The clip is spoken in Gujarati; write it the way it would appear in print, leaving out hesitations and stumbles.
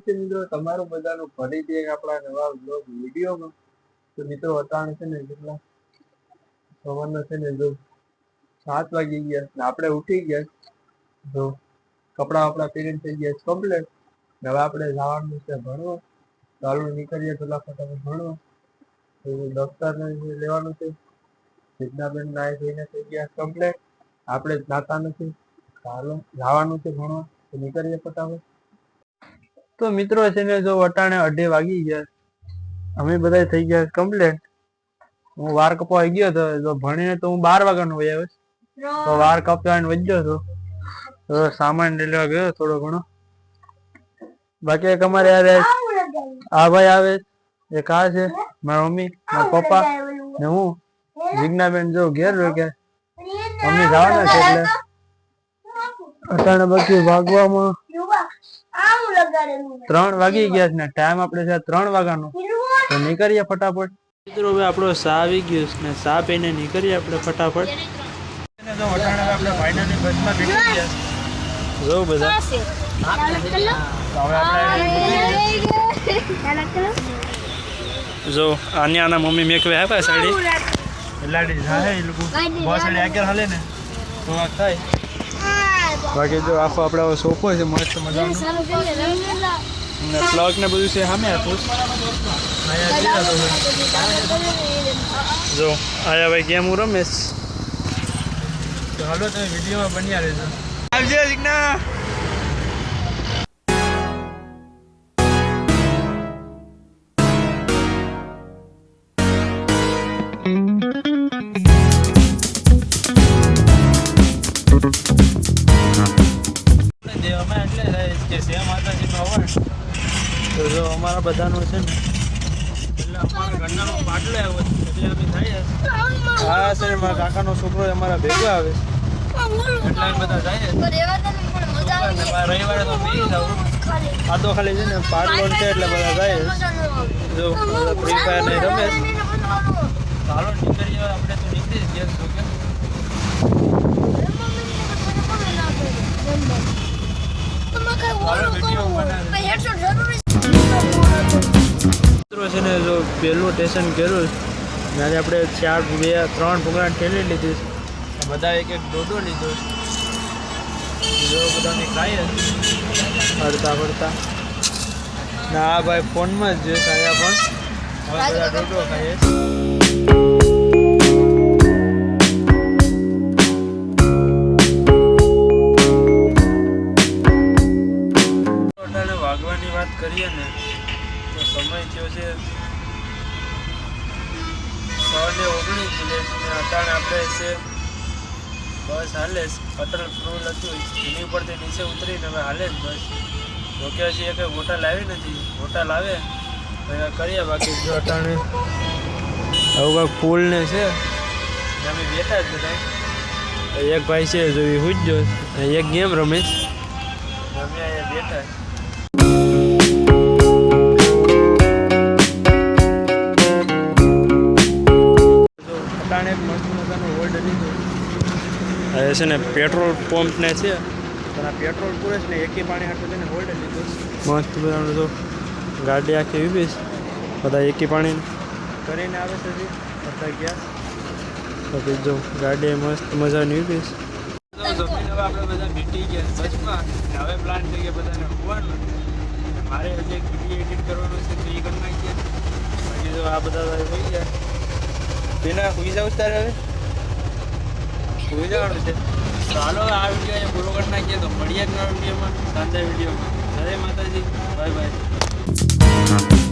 છે મિત્રો તમારું બધાનું ફરીથી એક આપણા નવા બ્લોગ વિડીયોમાં. તો મિત્રો અટાણે છે ને કેટલા સવારના છે ને જો 7 વાગી ગયા ને આપણે ઉઠી ગયા. તો કપડા વપડા પહેરીને થઈ ગયા કમ્પ્લીટ. હવે આપણે જવાનું છે ભણવા. ચાલુ નીકળીએ પેલા ફટાફટ ભણવા. તો દફતર લેવાનું છે. સિદ્ધાબેન નાય ધોઈને થઈ ગયા કમ્પ્લીટ. આપણે નાતા નથી. ચાલો જવાનું છે ભણવા. તો નીકળીએ ફટાફટ. તો મિત્રો છે ને જો અટાણે 2:30 વાગી ગયા. અમે બધા થઈ ગયા કમ્પ્લીટ. હું વાર કપાઈ ગયો હતો તો ભણીને તો હું 12 વાગ્યાનો વહી આવ્યો. તો વાર કપાઈને વધ્યો હતો. તો સામાન લેવા ગયો થોડો ઘણો. બાકી એક અમારે યાર આ ભાઈ આવે એક આ છે મારા મમ્મી મારા પપ્પા ને હું વિજ્ઞાબેન જો ઘેર રોક્યા. મમ્મી જવાના છે એટલે અટાણે બાકી ભાગવામાં 3 વાગી ગયા છે ને ટાઈમ આપણે છે 3 વાગ્યાનો. તો નીકળીએ ફટાફટ. મિત્રો હવે આપણો સા આવી ગયો છે ને સા પીને નીકળીએ આપણે ફટાફટ. જો અટાણે આપણે ફાઇનલી બસમાં બેઠી ગયા. જો બધા જો આના મમ્મી મેકવે આવ્યા સાડી લાડી જાય એ લોકો બસ સાડી આગળ હાલે ને તો આ થાય. બાકી જો આખો આપણે સોફો છે મસ્ત મજાનો ને પ્લગ ને બધું છે સામે આપું. જો આયા ભાઈ ગેમ હું રમેશ. તો હાલો તમે વિડીયોમાં બન્યા રહેજો. આવજે જીગ્ના. તો જો અમારા બધાનો છે ને એટલે અમારા ઘરનાનો પાટલો આવ્યો એટલે અમે થાય હા સર મારા કાકાનો છોકરો અમારા ભેગો આવે એટલે અમે બધા જાય રવિવારે તો મેં જાઉં. આ તો ખાલી છે ને પાટલો છે એટલે બધા જાય. જો ફ્રી ફાયર ને રમે. ચાલો નીકળીએ આપણે તો નીકળી જ ગયા છો કે છે ને જો પહેલું સ્ટેશન કર્યું ત્યારે આપણે 3 ભૂંગળા ઠેલી લીધી. બધા એક ડોડો લીધો. જો બધાને ખાઈએ હરતા ફરતા ના આ ભાઈ ફોનમાં જ જોઈએ ખાયા પણ હવે બધા ડોડો ખાઈએ. વાગવાની વાત કરીએ ને તો સમય થયો છે 6:19 અટાણે આપણે છે બસ હાલે અટલ ફ્રૂલ હતું એની ઉપરથી નીચે ઉતરીને હવે હાલે જ બસ. જોકે હજી કંઈ હોટલ આવી નથી. હોટલ આવે કરીએ. બાકી જો અટાણે આવું કાંઈક પુલ ને છે અમે બેઠા જ બધા. એક ભાઈ છે જો એ હુજ્જો એક ગેમ રમેશ અમે અહીંયા બેઠા. હવે છે ને પેટ્રોલ પંપ ને છે પણ આ પેટ્રોલ પૂરે છે ને એકી પાણી હાટું છે ને હોલ્ડ લીધું મસ્ત બધાનું. તો ગાડી આખી ઊભી છે બધા એકી પાણી કરીને આવે છે બધા ગયા. પછી જો ગાડી મસ્ત મજાની ઊભી છે. જમીન હવે આપણે બધા બેઠી ગયા બસમાં. હવે પ્લાન થઈ ગયા બધાને હોવાનું. મારે હજી એક વિડીયો એડિટ કરવાનો છે તો એ કરી નાખીએ. બાકી જો આ બધા હોઈ ગયા તેના હોઈ જાવ તારે હવે હોઈ જવાનું છે. ચાલો આ વિડીયો પૂરો કરી નાખીએ. તો મળીએ નવા વિડીયોમાં શાનદાર વિડીયોમાં. જય માતાજી. Bye bye.